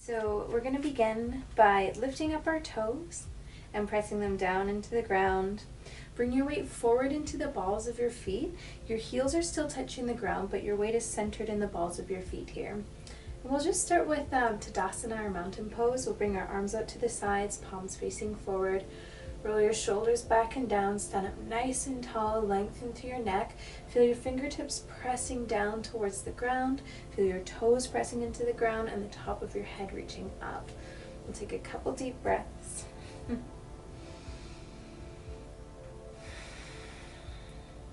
So we're going to begin by lifting up our toes and pressing them down into the ground. Bring your weight forward into the balls of your feet. Your heels are still touching the ground, but your weight is centered in the balls of your feet here. And we'll just start with Tadasana, or mountain pose. We'll bring our arms out to the sides, palms facing forward. Roll your shoulders back and down, stand up nice and tall, lengthen through your neck. Feel your fingertips pressing down towards the ground. Feel your toes pressing into the ground and the top of your head reaching up. We'll take a couple deep breaths.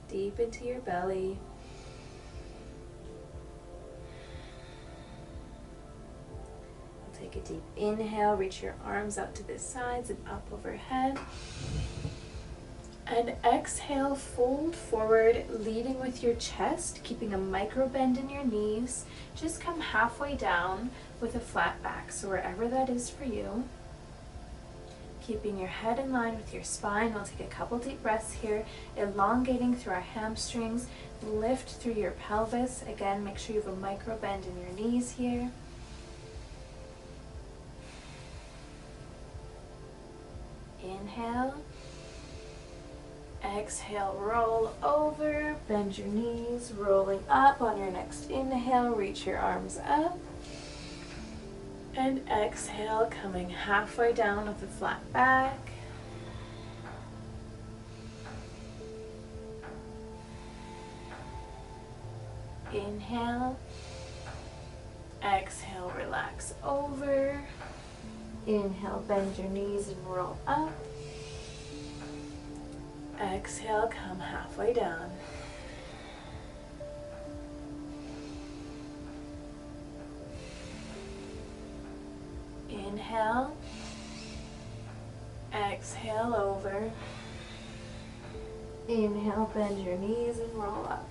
Deep into your belly. Take a deep inhale, reach your arms out to the sides and up overhead. And exhale, fold forward, leading with your chest, keeping a micro bend in your knees. Just come halfway down with a flat back, so wherever that is for you. Keeping your head in line with your spine. We'll take a couple deep breaths here, elongating through our hamstrings, lift through your pelvis. Again, make sure you have a micro bend in your knees here. Inhale, exhale, roll over, bend your knees, rolling up. On your next inhale, reach your arms up, and exhale, coming halfway down with a flat back. Inhale, exhale, relax over. Inhale, bend your knees and roll up. Exhale, come halfway down. Inhale. Exhale over. Inhale, bend your knees and roll up.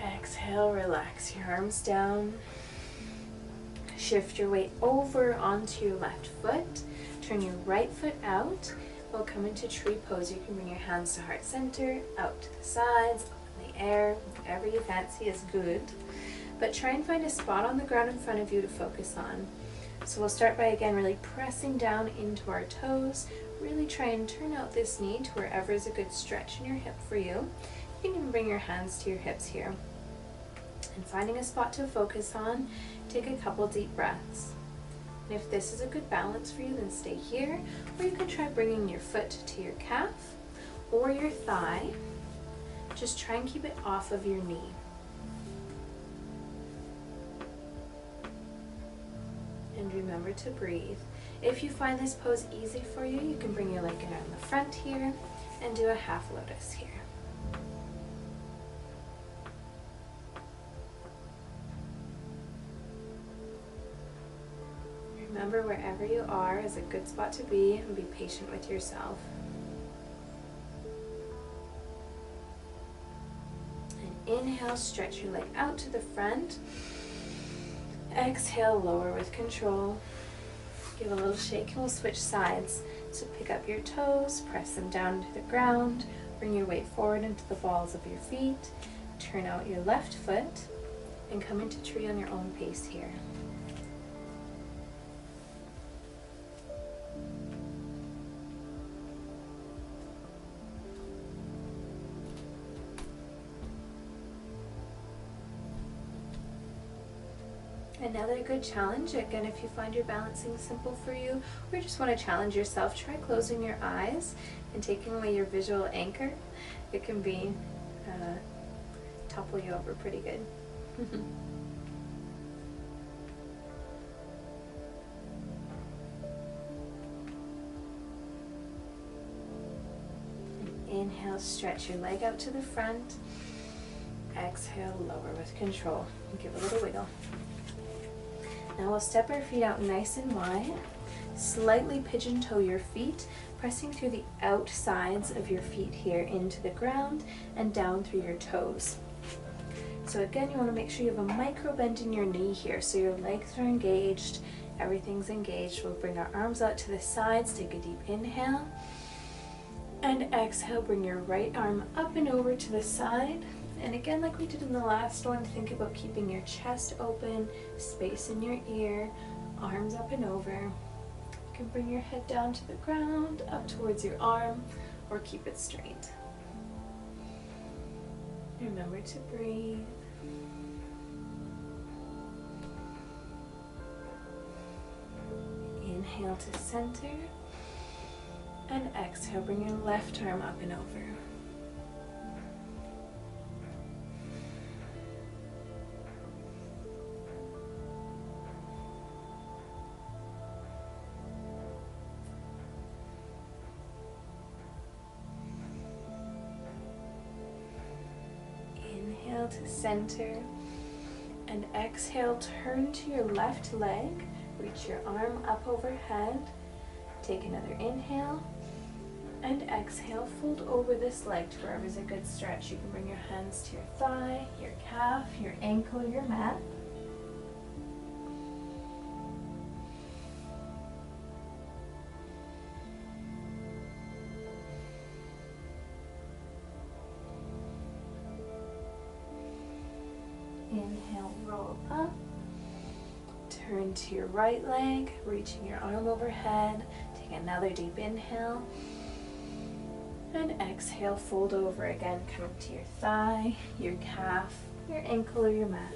Exhale, relax your arms down. Shift your weight over onto your left foot. Turn your right foot out. We'll come into tree pose. You can bring your hands to heart center, out to the sides, up in the air, whatever you fancy is good. But try and find a spot on the ground in front of you to focus on. So we'll start by, again, really pressing down into our toes. Really try and turn out this knee to wherever is a good stretch in your hip for you. You can even bring your hands to your hips here. And finding a spot to focus on, take a couple deep breaths. And if this is a good balance for you, then stay here. Or you could try bringing your foot to your calf or your thigh. Just try and keep it off of your knee. And remember to breathe. If you find this pose easy for you, you can bring your leg around the front here and do a half lotus here. Remember, wherever you are is a good spot to be, and be patient with yourself. And inhale, stretch your leg out to the front. Exhale, lower with control. Give a little shake and we'll switch sides. So pick up your toes, press them down to the ground, bring your weight forward into the balls of your feet, turn out your left foot, and come into tree on your own pace here. Another good challenge, again, if you find your balancing simple for you, or you just want to challenge yourself, try closing your eyes and taking away your visual anchor. It can be topple you over pretty good. Inhale, stretch your leg out to the front. Exhale, lower with control. Give a little wiggle. Now we'll step our feet out nice and wide. Slightly pigeon toe your feet, pressing through the outsides of your feet here into the ground and down through your toes. So again, you want to make sure you have a micro bend in your knee here, so your legs are engaged, everything's engaged. We'll bring our arms out to the sides, take a deep inhale, and exhale, bring your right arm up and over to the side, And again, like we did in the last one, think about keeping your chest open, space in your ear, arms up and over. You can bring your head down to the ground, up towards your arm, or keep it straight. Remember to breathe. Inhale to center, and exhale, bring your left arm up and over. Inhale to center, and exhale, turn to your left leg, reach your arm up overhead, take another inhale, and exhale, fold over this leg to wherever's a good stretch. You can bring your hands to your thigh, your calf, your ankle, your mat. Inhale, roll up. Turn to your right leg, reaching your arm overhead. Take another deep inhale. And exhale, fold over again, come to your thigh, your calf, your ankle, or your mat.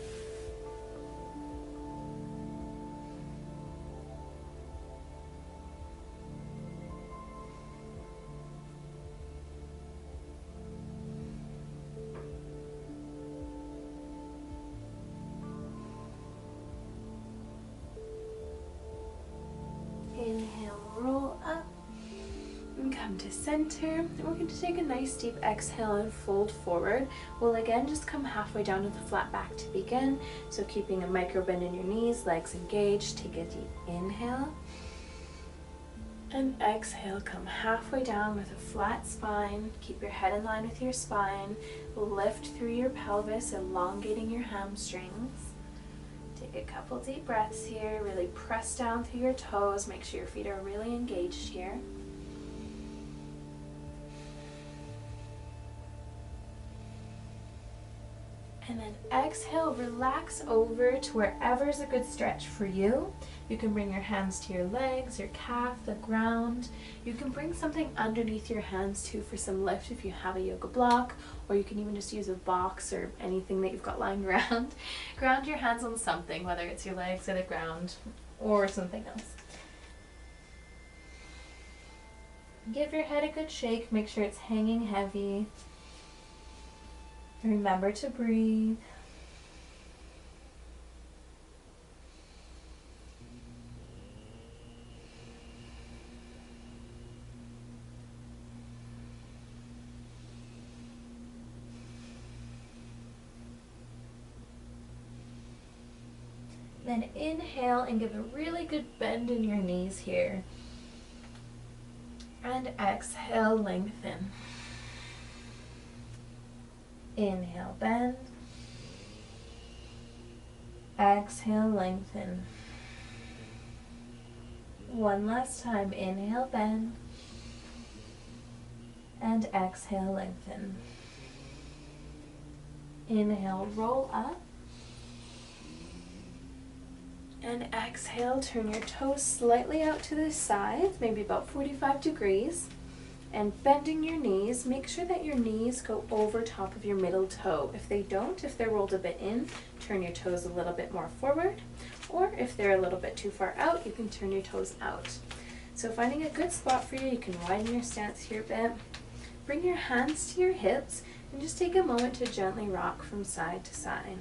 Inhale, roll up, and come to center. And we're going to take a nice deep exhale and fold forward. We'll again just come halfway down to the flat back to begin. So keeping a micro bend in your knees, legs engaged. Take a deep inhale. And exhale, come halfway down with a flat spine. Keep your head in line with your spine. Lift through your pelvis, elongating your hamstrings. Take a couple deep breaths here. Really press down through your toes. Make sure your feet are really engaged here. And then exhale, relax over to wherever's a good stretch for you. You can bring your hands to your legs, your calf, the ground. You can bring something underneath your hands too for some lift if you have a yoga block, or you can even just use a box or anything that you've got lying around. Ground your hands on something, whether it's your legs or the ground or something else. Give your head a good shake, make sure it's hanging heavy. Remember to breathe. Then inhale and give a really good bend in your knees here. And exhale, lengthen. Inhale, bend. Exhale, lengthen. One last time. Inhale, bend. And exhale, lengthen. Inhale, roll up. And exhale, turn your toes slightly out to the sides, maybe about 45 degrees. And bending your knees, make sure that your knees go over top of your middle toe. If they don't, if they're rolled a bit in, turn your toes a little bit more forward. Or if they're a little bit too far out, you can turn your toes out. So finding a good spot for you, you can widen your stance here a bit. Bring your hands to your hips and just take a moment to gently rock from side to side.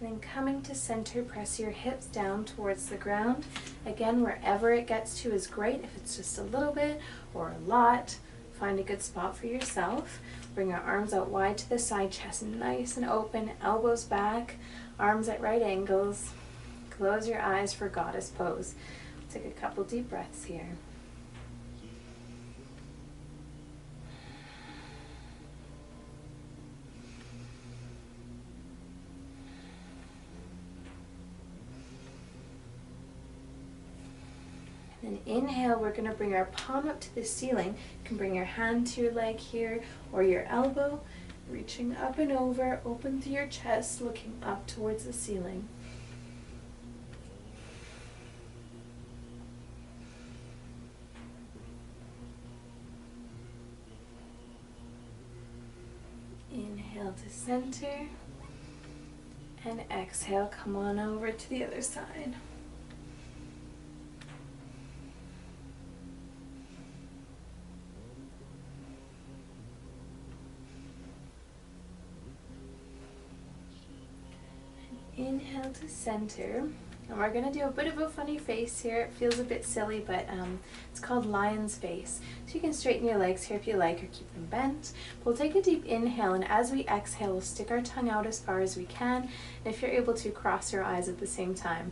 Then coming to center, press your hips down towards the ground. Again, wherever it gets to is great. If it's just a little bit or a lot, find a good spot for yourself. Bring our arms out wide to the side, chest nice and open, elbows back, arms at right angles. Close your eyes for goddess pose. Take a couple deep breaths here. Then inhale, we're going to bring our palm up to the ceiling. You can bring your hand to your leg here or your elbow, reaching up and over, open through your chest, looking up towards the ceiling. Inhale to center, and exhale, come on over to the other side. Inhale to center, and we're going to do a bit of a funny face here. It feels a bit silly, but it's called lion's face. So you can straighten your legs here if you like, or keep them bent. We'll take a deep inhale, and as we exhale, we'll stick our tongue out as far as we can. And if you're able to, cross your eyes at the same time.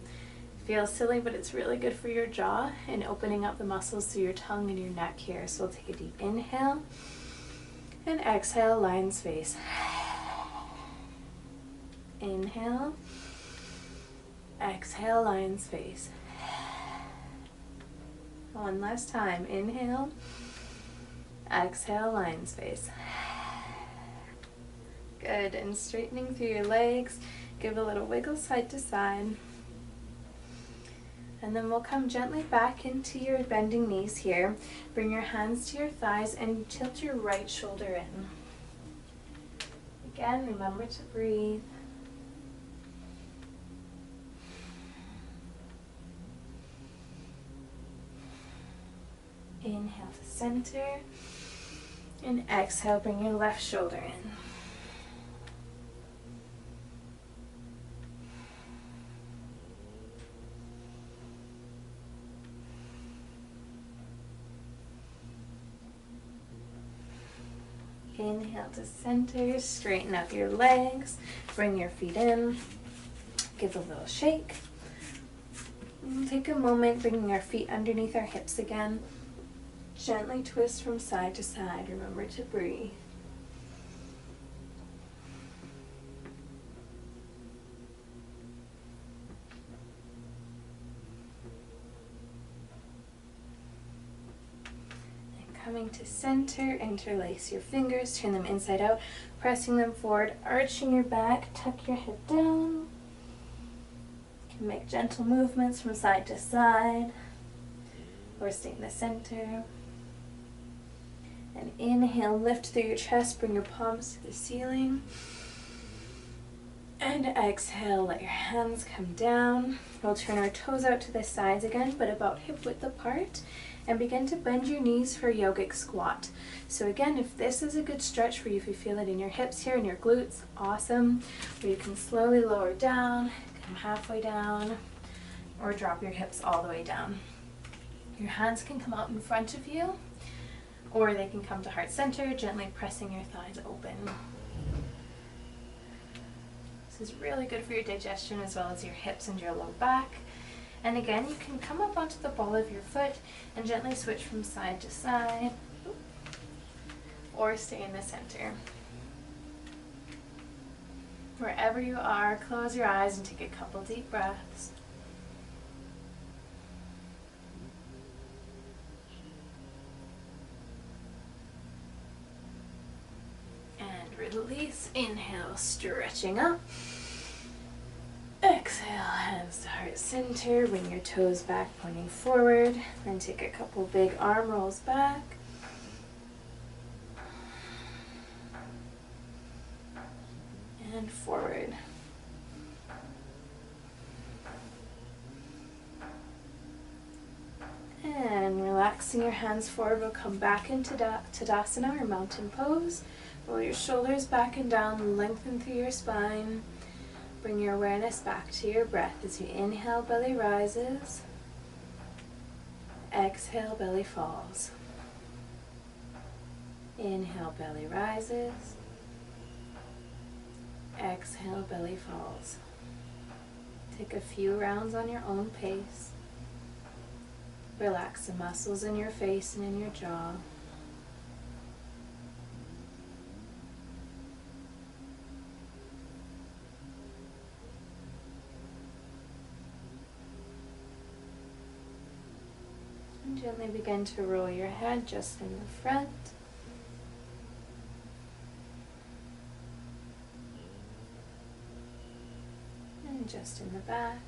It feels silly, but it's really good for your jaw and opening up the muscles through your tongue and your neck here. So we'll take a deep inhale, and exhale, lion's face. Inhale, exhale, lion's face. One last time. Inhale, exhale, lion's face. Good, and straightening through your legs. Give a little wiggle side to side. And then we'll come gently back into your bending knees here. Bring your hands to your thighs and tilt your right shoulder in. Again, remember to breathe. Inhale to center, and exhale, bring your left shoulder in. Inhale to center, straighten up your legs, bring your feet in, give a little shake. And take a moment, bringing our feet underneath our hips again. Gently twist from side to side. Remember to breathe. And coming to center, interlace your fingers, turn them inside out, pressing them forward, arching your back, tuck your head down. You can make gentle movements from side to side, or stay in the center. And inhale, lift through your chest, bring your palms to the ceiling. And exhale, let your hands come down. We'll turn our toes out to the sides again, but about hip width apart. And begin to bend your knees for a yogic squat. So again, if this is a good stretch for you, if you feel it in your hips here and your glutes, awesome. Or you can slowly lower down, come halfway down, or drop your hips all the way down. Your hands can come out in front of you, or they can come to heart center, gently pressing your thighs open. This is really good for your digestion as well as your hips and your low back. And again, you can come up onto the ball of your foot and gently switch from side to side, or stay in the center. Wherever you are, close your eyes and take a couple deep breaths. Release, inhale, stretching up. Exhale, hands to heart center, bring your toes back, pointing forward. Then take a couple big arm rolls back. And forward. And relaxing your hands forward, we'll come back into Tadasana or mountain pose. Roll your shoulders back and down, lengthen through your spine. Bring your awareness back to your breath as you inhale, belly rises. Exhale, belly falls. Inhale, belly rises. Exhale, belly falls. Take a few rounds on your own pace. Relax the muscles in your face and in your jaw. Gently begin to roll your head just in the front. And just in the back.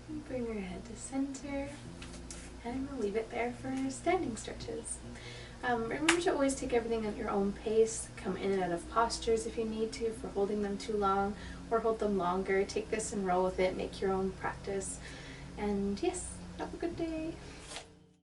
And bring your head to center. And we'll leave it there for standing stretches. Remember to always take everything at your own pace. Come in and out of postures if you need to, for holding them too long, or hold them longer. Take this and roll with it. Make your own practice. And yes, have a good day.